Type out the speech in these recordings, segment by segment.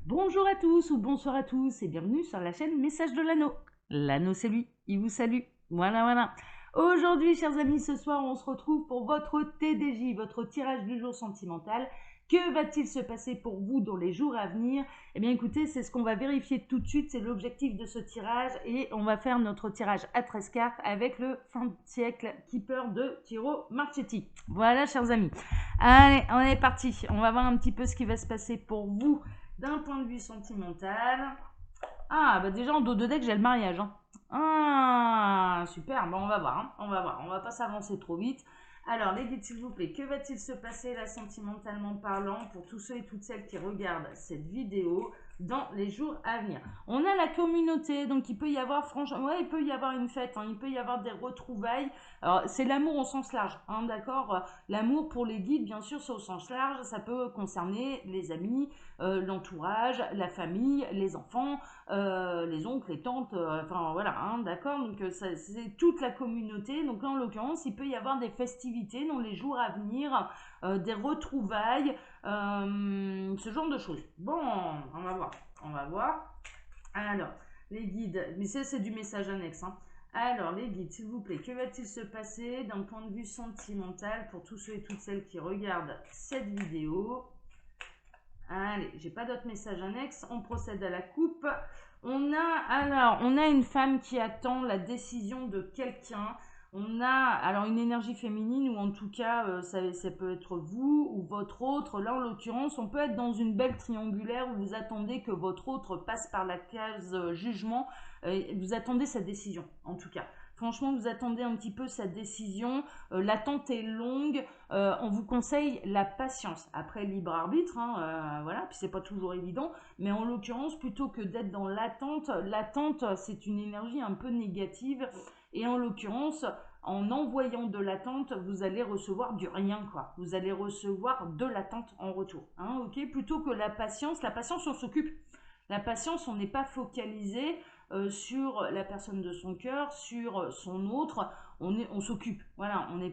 Bonjour à tous ou bonsoir à tous et bienvenue sur la chaîne Message de l'Anneau. L'Anneau c'est lui, il vous salue. Voilà. Aujourd'hui, chers amis, ce soir, on se retrouve pour votre TDJ, votre tirage du jour sentimental. Que va-t-il se passer pour vous dans les jours à venir? Eh bien, écoutez, c'est ce qu'on va vérifier tout de suite. C'est l'objectif de ce tirage et on va faire notre tirage à 13 cartes avec le fin de siècle Keeper de Tiro Marchetti. Voilà, chers amis. Allez, on est parti. On va voir un petit peu ce qui va se passer pour vous d'un point de vue sentimental. Ah, bah déjà en dos de deck, j'ai le mariage. Hein. Ah, super. Bon, on va voir. Hein. On va pas s'avancer trop vite. Alors, les guides, s'il vous plaît, que va-t-il se passer là, sentimentalement parlant, pour tous ceux et toutes celles qui regardent cette vidéo dans les jours à venir? On a la communauté, donc il peut y avoir, franchement, ouais, il peut y avoir une fête, hein, il peut y avoir des retrouvailles. Alors, c'est l'amour au sens large, hein, d'accord? L'amour pour les guides, bien sûr, c'est au sens large. Ça peut concerner les amis, l'entourage, la famille, les enfants, les oncles, les tantes, enfin voilà, hein, d'accord. Donc c'est toute la communauté. Donc là, en l'occurrence, il peut y avoir des festivités dans les jours à venir, des retrouvailles, ce genre de choses. Bon, on va voir. Alors, les guides, mais ça c'est du message annexe, hein. Alors, les guides, s'il vous plaît, que va-t-il se passer d'un point de vue sentimental pour tous ceux et toutes celles qui regardent cette vidéo? Allez, j'ai pas d'autres messages annexes. On procède à la coupe. On a une femme qui attend la décision de quelqu'un. On a alors une énergie féminine ou en tout cas ça peut être vous ou votre autre. Là en l'occurrence, on peut être dans une belle triangulaire où vous attendez que votre autre passe par la case jugement. Vous attendez sa décision en tout cas. Franchement, vous attendez un petit peu sa décision. L'attente est longue. On vous conseille la patience. Après, libre arbitre, hein, voilà, puis c'est pas toujours évident. Mais en l'occurrence, plutôt que d'être dans l'attente, c'est une énergie un peu négative. Et en l'occurrence, en envoyant de l'attente, vous allez recevoir du rien, quoi. Vous allez recevoir de l'attente en retour. Hein, ok. Plutôt que la patience, on s'occupe. La patience, on n'est pas focalisé sur la personne de son cœur, sur son autre. On s'occupe. Voilà, on n'est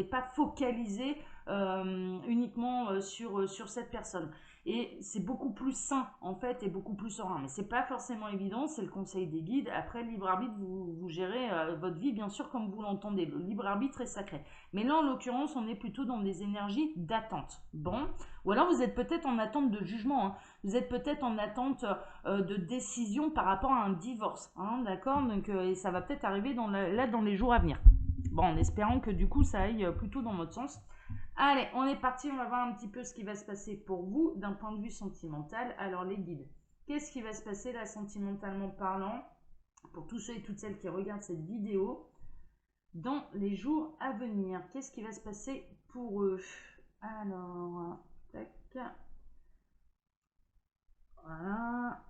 pas focalisé uniquement sur cette personne. Et c'est beaucoup plus sain en fait et beaucoup plus serein. Mais c'est pas forcément évident, c'est le conseil des guides. Après, le libre arbitre, vous gérez votre vie bien sûr comme vous l'entendez. Le libre arbitre est sacré. Mais là, en l'occurrence, on est plutôt dans des énergies d'attente. Bon, ou alors vous êtes peut-être en attente de jugement. Hein. Vous êtes peut-être en attente de décision par rapport à un divorce. Hein, d'accord. Donc, et ça va peut-être arriver dans les jours à venir. Bon, en espérant que du coup, ça aille plutôt dans votre sens. Allez, on est parti, on va voir un petit peu ce qui va se passer pour vous d'un point de vue sentimental. Alors les guides, qu'est-ce qui va se passer là sentimentalement parlant pour tous ceux et toutes celles qui regardent cette vidéo dans les jours à venir? Qu'est-ce qui va se passer pour eux? Alors, tac, voilà.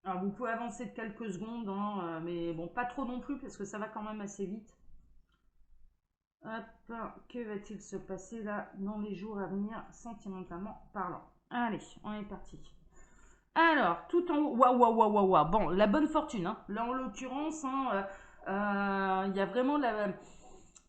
Alors vous pouvez avancer de quelques secondes, hein, mais bon, pas trop non plus parce que ça va quand même assez vite. Hop, que va-t-il se passer là dans les jours à venir, sentimentalement parlant? Allez, on est parti. Alors, tout en haut, waouh. Bon, la bonne fortune, hein. Là en l'occurrence, hein, il y a vraiment la.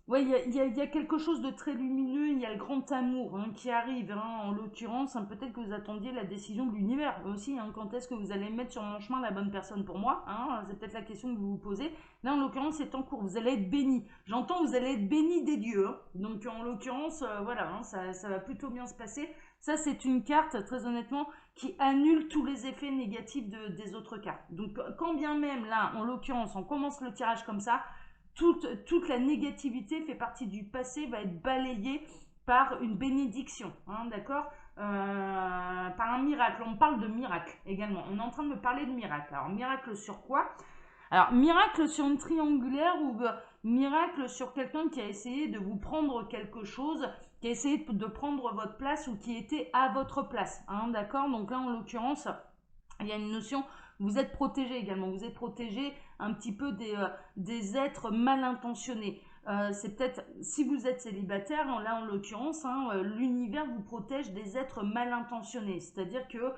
Ouais, il y a quelque chose de très lumineux, il y a le grand amour hein, qui arrive, hein, en l'occurrence, hein, peut-être que vous attendiez la décision de l'univers aussi, hein, quand est-ce que vous allez mettre sur mon chemin la bonne personne pour moi, hein, c'est peut-être la question que vous vous posez. Là, en l'occurrence, c'est en cours, vous allez être béni. J'entends, vous allez être béni des dieux, hein. Donc en l'occurrence, voilà, hein, ça va plutôt bien se passer. Ça, c'est une carte, très honnêtement, qui annule tous les effets négatifs des autres cartes. Donc quand bien même, là, en l'occurrence, on commence le tirage comme ça, toute la négativité fait partie du passé, va être balayée par une bénédiction, hein, d'accord, par un miracle. On parle de miracle également. On est en train de me parler de miracle. Alors, miracle sur quoi? Alors, miracle sur une triangulaire ou miracle sur quelqu'un qui a essayé de vous prendre quelque chose, qui a essayé de prendre votre place ou qui était à votre place, hein, d'accord. Donc là, en l'occurrence, il y a une notion, vous êtes protégé également, vous êtes protégé un petit peu des êtres mal intentionnés. C'est peut-être, si vous êtes célibataire, là en l'occurrence, hein, l'univers vous protège des êtres mal intentionnés. C'est-à-dire que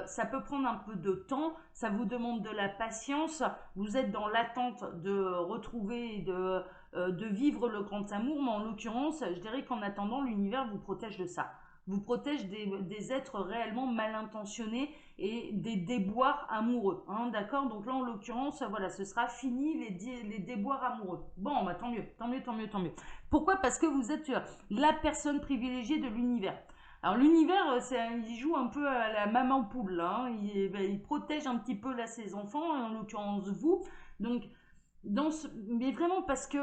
ça peut prendre un peu de temps, ça vous demande de la patience, vous êtes dans l'attente de retrouver, de vivre le grand amour, mais en l'occurrence, je dirais qu'en attendant, l'univers vous protège de ça. vous protège des êtres réellement mal intentionnés et des déboires amoureux. Hein, d'accord? Donc là, en l'occurrence, voilà, ce sera fini les déboires amoureux. Bon, bah, tant mieux, tant mieux, tant mieux, tant mieux. Pourquoi? Parce que vous êtes la personne privilégiée de l'univers. Alors l'univers, il joue un peu à la maman poule, hein. Il protège un petit peu là ses enfants, en l'occurrence vous. Donc, mais vraiment parce que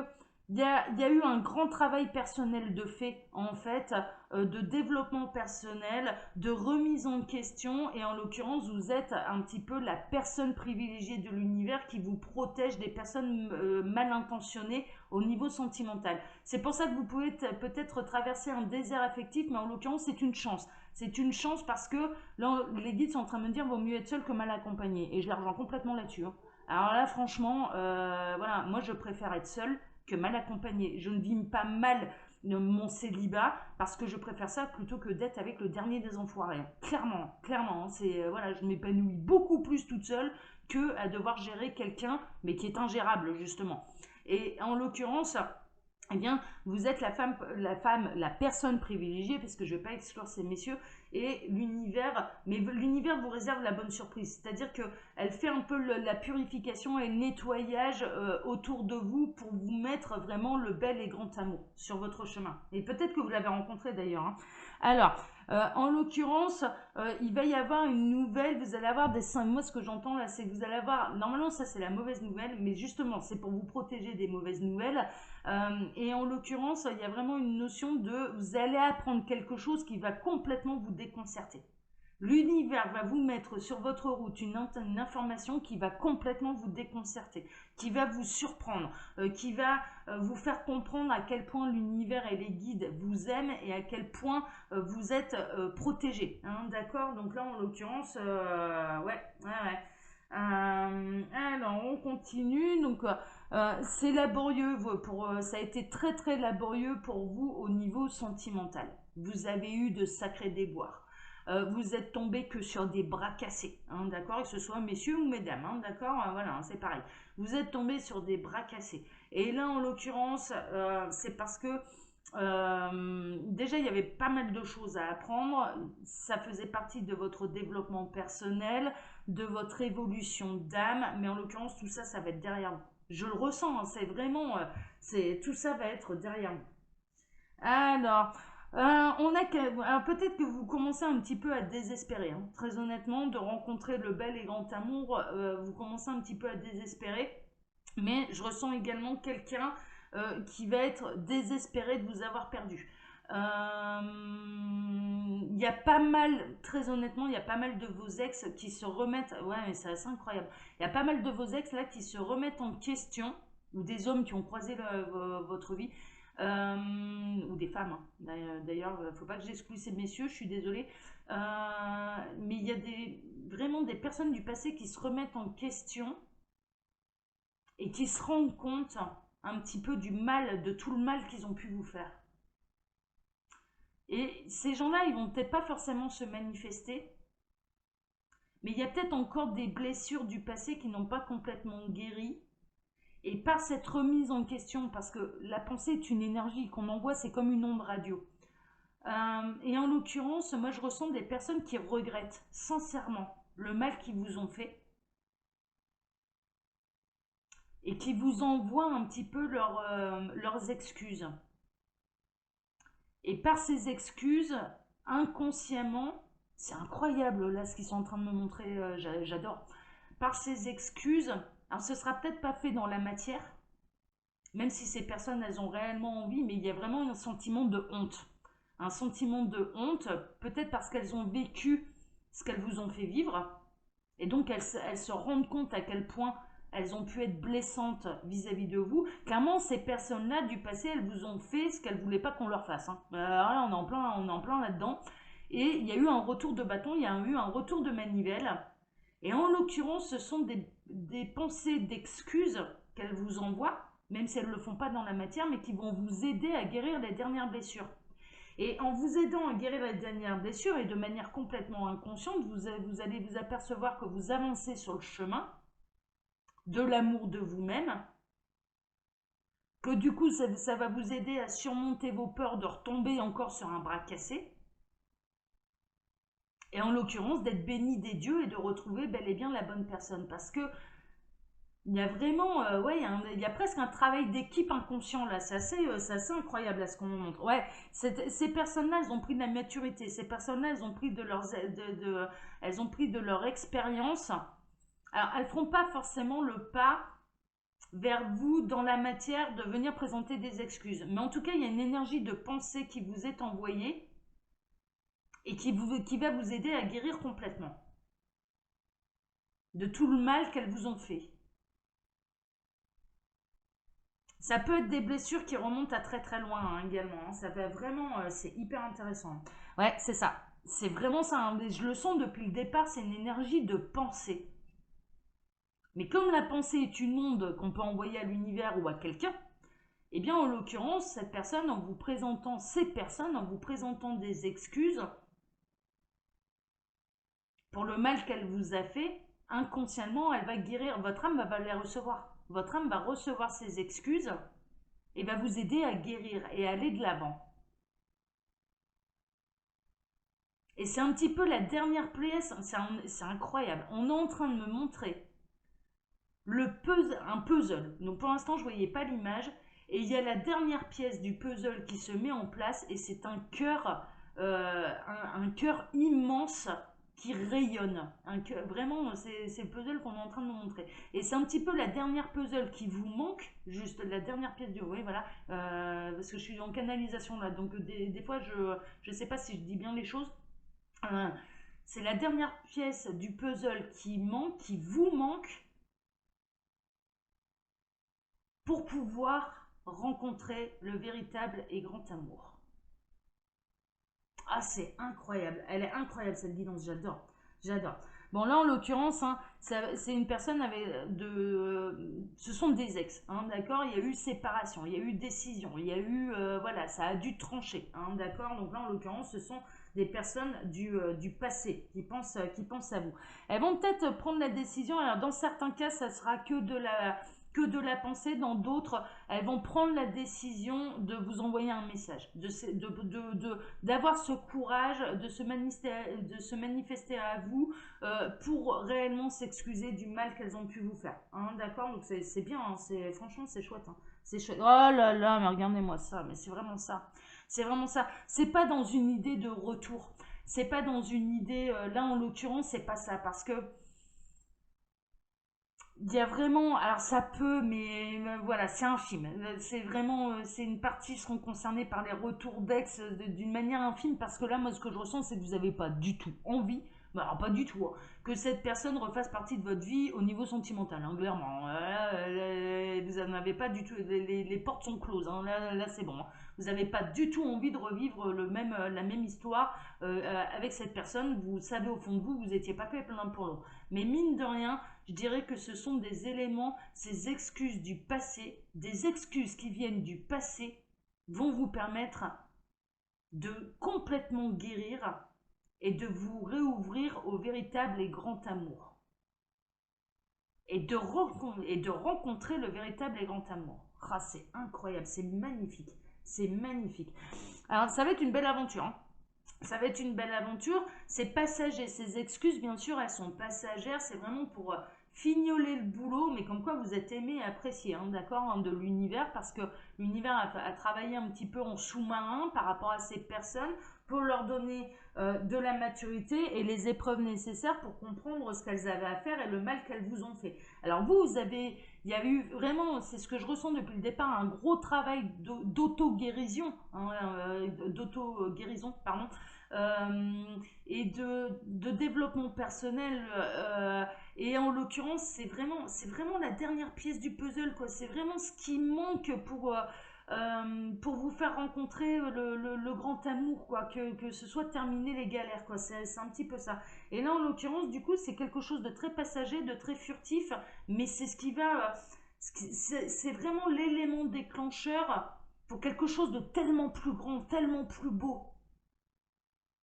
il y a eu un grand travail personnel de fait, en fait, de développement personnel, de remise en question, et en l'occurrence, vous êtes un petit peu la personne privilégiée de l'univers qui vous protège des personnes mal intentionnées au niveau sentimental. C'est pour ça que vous pouvez peut-être traverser un désert affectif, mais en l'occurrence, c'est une chance. C'est une chance parce que là, les guides sont en train de me dire vaut mieux être seul que mal accompagné. Et je les rejoins complètement là-dessus. Hein. Alors là, franchement, voilà, moi je préfère être seule que mal accompagnée. Je ne vis pas mal mon célibat parce que je préfère ça plutôt que d'être avec le dernier des enfoirés. Clairement, clairement, hein, c'est voilà, je m'épanouis beaucoup plus toute seule que à devoir gérer quelqu'un, mais qui est ingérable justement. Et en l'occurrence, eh bien, vous êtes la personne privilégiée, parce que je ne vais pas exclure ces messieurs, et l'univers, mais l'univers vous réserve la bonne surprise. C'est-à-dire qu'elle fait un peu la purification et le nettoyage autour de vous pour vous mettre vraiment le bel et grand amour sur votre chemin. Et peut-être que vous l'avez rencontré d'ailleurs. Hein. Alors, en l'occurrence, il va y avoir une nouvelle, vous allez avoir des signes. Moi, ce que j'entends là, c'est que vous allez avoir, normalement, ça c'est la mauvaise nouvelle, mais justement, c'est pour vous protéger des mauvaises nouvelles. Et en l'occurrence, il y a vraiment une notion de vous allez apprendre quelque chose qui va complètement vous déconcerter. L'univers va vous mettre sur votre route une information qui va complètement vous déconcerter, qui va vous surprendre, qui va vous faire comprendre à quel point l'univers et les guides vous aiment et à quel point vous êtes protégé. Hein, d'accord? Donc là, en l'occurrence, ouais, ouais, ouais. Alors, on continue. Donc, c'est laborieux, ça a été très très laborieux pour vous au niveau sentimental. Vous avez eu de sacrés déboires. Vous êtes tombé que sur des bras cassés, hein, d'accord, que ce soit messieurs ou mesdames, hein, d'accord, voilà, hein, c'est pareil. Vous êtes tombé sur des bras cassés. Et là, en l'occurrence, c'est parce que déjà, il y avait pas mal de choses à apprendre. Ça faisait partie de votre développement personnel, de votre évolution d'âme, mais en l'occurrence, tout ça, ça va être derrière vous. Je le ressens, hein, c'est vraiment, tout ça va être derrière vous. Alors, peut-être que vous commencez un petit peu à désespérer, hein. Très honnêtement, de rencontrer le bel et grand amour, vous commencez un petit peu à désespérer. Mais je ressens également quelqu'un qui va être désespéré de vous avoir perdu. Il y a pas mal, très honnêtement, il y a pas mal de vos ex qui se remettent, ouais, mais c'est assez incroyable. Il y a pas mal de vos ex là qui se remettent en question, ou des hommes qui ont croisé votre vie, ou des femmes. Hein. D'ailleurs, il ne faut pas que j'exclue ces messieurs, je suis désolée. Mais il y a vraiment des personnes du passé qui se remettent en question et qui se rendent compte un petit peu du mal, de tout le mal qu'ils ont pu vous faire. Et ces gens-là, ils vont peut-être pas forcément se manifester, mais il y a peut-être encore des blessures du passé qui n'ont pas complètement guéri. Et par cette remise en question, parce que la pensée est une énergie qu'on envoie, c'est comme une onde radio. Et en l'occurrence, moi je ressens des personnes qui regrettent sincèrement le mal qu'ils vous ont fait et qui vous envoient un petit peu leurs excuses. Et par ces excuses, inconsciemment, c'est incroyable là ce qu'ils sont en train de me montrer, j'adore. Par ces excuses, alors ce sera peut-être pas fait dans la matière, même si ces personnes elles ont réellement envie, mais il y a vraiment un sentiment de honte. Un sentiment de honte, peut-être parce qu'elles ont vécu ce qu'elles vous ont fait vivre, et donc elles se rendent compte à quel point elles ont pu être blessantes vis-à-vis de vous. Clairement, ces personnes-là du passé, elles vous ont fait ce qu'elles ne voulaient pas qu'on leur fasse. Hein. Là, on est en plein là-dedans. Et il y a eu un retour de bâton, il y a eu un retour de manivelle. Et en l'occurrence, ce sont des pensées d'excuses qu'elles vous envoient, même si elles ne le font pas dans la matière, mais qui vont vous aider à guérir les dernières blessures. Et en vous aidant à guérir les dernières blessures et de manière complètement inconsciente, vous allez vous apercevoir que vous avancez sur le chemin de l'amour de vous-même, que du coup ça va vous aider à surmonter vos peurs de retomber encore sur un bras cassé. Et en l'occurrence, d'être béni des dieux et de retrouver bel et bien la bonne personne. Parce que il y a vraiment, ouais, il y a presque un travail d'équipe inconscient là. C'est assez incroyable là, ce qu'on nous montre. Ouais, ces personnes-là, elles ont pris de la maturité. Ces personnes-là, elles ont pris elles ont pris de leur expérience. Alors, elles feront pas forcément le pas vers vous dans la matière de venir présenter des excuses. Mais en tout cas, il y a une énergie de pensée qui vous est envoyée et qui va vous aider à guérir complètement de tout le mal qu'elles vous ont fait. Ça peut être des blessures qui remontent à très très loin hein, également. Hein. Ça va vraiment, c'est hyper intéressant. Ouais, c'est ça. C'est vraiment ça. Hein. Je le sens depuis le départ, c'est une énergie de pensée. Mais comme la pensée est une onde qu'on peut envoyer à l'univers ou à quelqu'un, eh bien en l'occurrence, cette personne, en vous présentant ces personnes, en vous présentant des excuses pour le mal qu'elle vous a fait, inconsciemment, elle va guérir. Votre âme va les recevoir. Votre âme va recevoir ces excuses et va vous aider à guérir et à aller de l'avant. Et c'est un petit peu la dernière pièce, c'est incroyable. On est en train de me montrer un puzzle. Donc pour l'instant, je ne voyais pas l'image. Et il y a la dernière pièce du puzzle qui se met en place et c'est un cœur, un cœur immense qui rayonne. Vraiment, c'est le puzzle qu'on est en train de nous montrer. Et c'est un petit peu la dernière puzzle qui vous manque, juste la dernière pièce du... Oui, voilà, parce que je suis en canalisation là, donc des fois, je ne sais pas si je dis bien les choses. Euh, c'est la dernière pièce du puzzle qui manque, qui vous manque, pour pouvoir rencontrer le véritable et grand amour. Ah, c'est incroyable. Elle est incroyable cette guidance, j'adore. J'adore. Bon, là, en l'occurrence, hein, c'est une personne ce sont des ex, hein, d'accord. Il y a eu séparation, il y a eu décision, il y a eu... voilà, ça a dû trancher, hein, d'accord. Donc là, en l'occurrence, ce sont des personnes du passé qui pensent à vous. Elles vont peut-être prendre la décision. Alors, dans certains cas, ça sera que de la pensée. Dans d'autres, elles vont prendre la décision de vous envoyer un message, d'avoir ce courage de se manifester à vous pour réellement s'excuser du mal qu'elles ont pu vous faire. Hein, d'accord. Donc c'est bien, hein, franchement c'est chouette. Hein. C'est chouette. Oh là là, mais regardez-moi ça, mais c'est vraiment ça. C'est vraiment ça. C'est pas dans une idée de retour. C'est pas dans une idée, là en l'occurrence, c'est pas ça. Parce que il y a vraiment, alors ça peut, mais voilà, c'est infime. C'est vraiment, c'est une partie seront concernées par les retours d'ex d'une manière infime parce que là, moi, ce que je ressens, c'est que vous n'avez pas du tout envie, mais alors pas du tout, hein, que cette personne refasse partie de votre vie au niveau sentimental, hein, clairement. Vous n'en avez pas du tout, les portes sont closes, hein, là c'est bon. Hein. Vous n'avez pas du tout envie de revivre la même histoire avec cette personne. Vous savez au fond de vous, vous n'étiez pas fait l'un pour l'autre. Mais mine de rien, je dirais que ce sont des éléments, ces excuses du passé, des excuses qui viennent du passé, vont vous permettre de complètement guérir et de vous réouvrir au véritable et grand amour. Et de rencontrer le véritable et grand amour. Ah, c'est incroyable, c'est magnifique. C'est magnifique. Alors, ça va être une belle aventure. Hein. Ça va être une belle aventure. C'est passager. Ces excuses, bien sûr, elles sont passagères. C'est vraiment pour fignoler le boulot, mais comme quoi vous êtes aimé et apprécié, hein, d'accord, hein, de l'univers, parce que l'univers a travaillé un petit peu en sous-marin par rapport à ces personnes pour leur donner de la maturité et les épreuves nécessaires pour comprendre ce qu'elles avaient à faire et le mal qu'elles vous ont fait. Alors il y a eu vraiment, c'est ce que je ressens depuis le départ, un gros travail d'auto-guérison, hein, d'auto-guérison, pardon, et de développement personnel. Et en l'occurrence, c'est vraiment la dernière pièce du puzzle, quoi. C'est vraiment ce qui manque pour vous faire rencontrer le grand amour, quoi. Que ce soit terminer les galères, quoi. C'est un petit peu ça. Et là, en l'occurrence, du coup, c'est quelque chose de très passager, de très furtif, mais c'est ce qui va. C'est vraiment l'élément déclencheur pour quelque chose de tellement plus grand, tellement plus beau.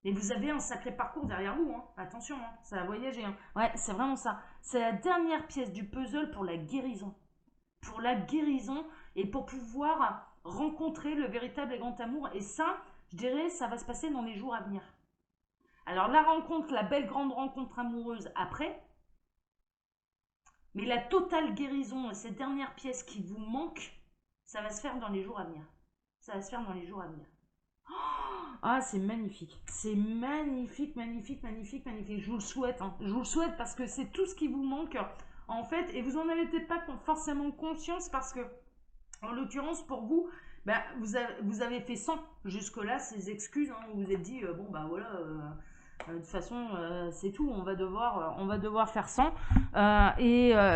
Et vous avez un sacré parcours derrière vous, hein. Attention, hein. Ça a voyagé. Hein. Ouais, c'est vraiment ça. C'est la dernière pièce du puzzle pour la guérison. Pour la guérison et pour pouvoir rencontrer le véritable et grand amour. Et ça, je dirais, ça va se passer dans les jours à venir. Alors la rencontre, la belle grande rencontre amoureuse après, mais la totale guérison et cette dernière pièce qui vous manque, ça va se faire dans les jours à venir. Ça va se faire dans les jours à venir. Ah, c'est magnifique. C'est magnifique, magnifique, magnifique, magnifique. Je vous le souhaite. Hein. Je vous le souhaite parce que c'est tout ce qui vous manque, en fait. Et vous en avez peut-être pas forcément conscience parce que, en l'occurrence, pour vous, bah, vous avez fait 100 jusque-là, ces excuses. Hein, vous vous êtes dit, bon, bah voilà, de toute façon, c'est tout, on va devoir faire 100.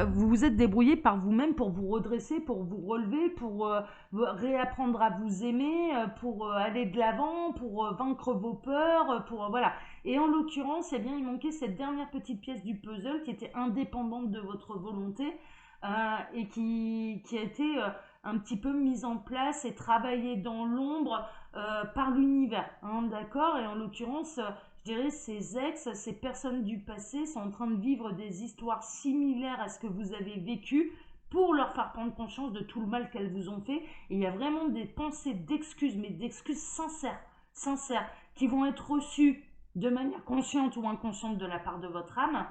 Vous vous êtes débrouillé par vous-même pour vous redresser, pour vous relever, pour réapprendre à vous aimer, pour aller de l'avant, pour vaincre vos peurs, voilà. Et en l'occurrence, eh bien, il manquait cette dernière petite pièce du puzzle qui était indépendante de votre volonté et qui a été un petit peu mise en place et travaillée dans l'ombre par l'univers, hein, d'accord. Et en l'occurrence, je dirais ces ex, ces personnes du passé sont en train de vivre des histoires similaires à ce que vous avez vécu pour leur faire prendre conscience de tout le mal qu'elles vous ont fait. Et il y a vraiment des pensées d'excuses, mais d'excuses sincères, sincères, qui vont être reçues de manière consciente ou inconsciente de la part de votre âme.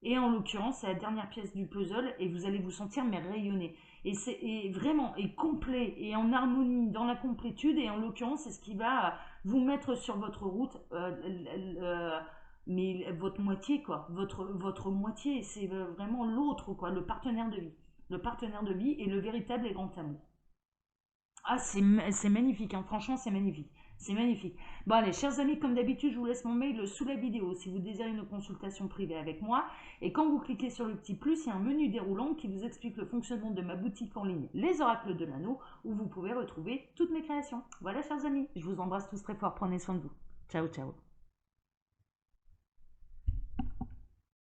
Et en l'occurrence, c'est la dernière pièce du puzzle et vous allez vous sentir mais rayonner. Et c'est vraiment et complet et en harmonie dans la complétude. Et en l'occurrence, c'est ce qui va vous mettre sur votre route, mais votre moitié, quoi. Votre moitié, c'est vraiment l'autre, quoi, le partenaire de vie. Le partenaire de vie et le véritable et grand amour. Ah, c'est magnifique, hein. Franchement, c'est magnifique. C'est magnifique. Bon, allez, chers amis, comme d'habitude, je vous laisse mon mail sous la vidéo si vous désirez une consultation privée avec moi. Et quand vous cliquez sur le petit plus, il y a un menu déroulant qui vous explique le fonctionnement de ma boutique en ligne, Les Oracles de l'Anneau, où vous pouvez retrouver toutes mes créations. Voilà, chers amis, je vous embrasse tous très fort. Prenez soin de vous. Ciao, ciao.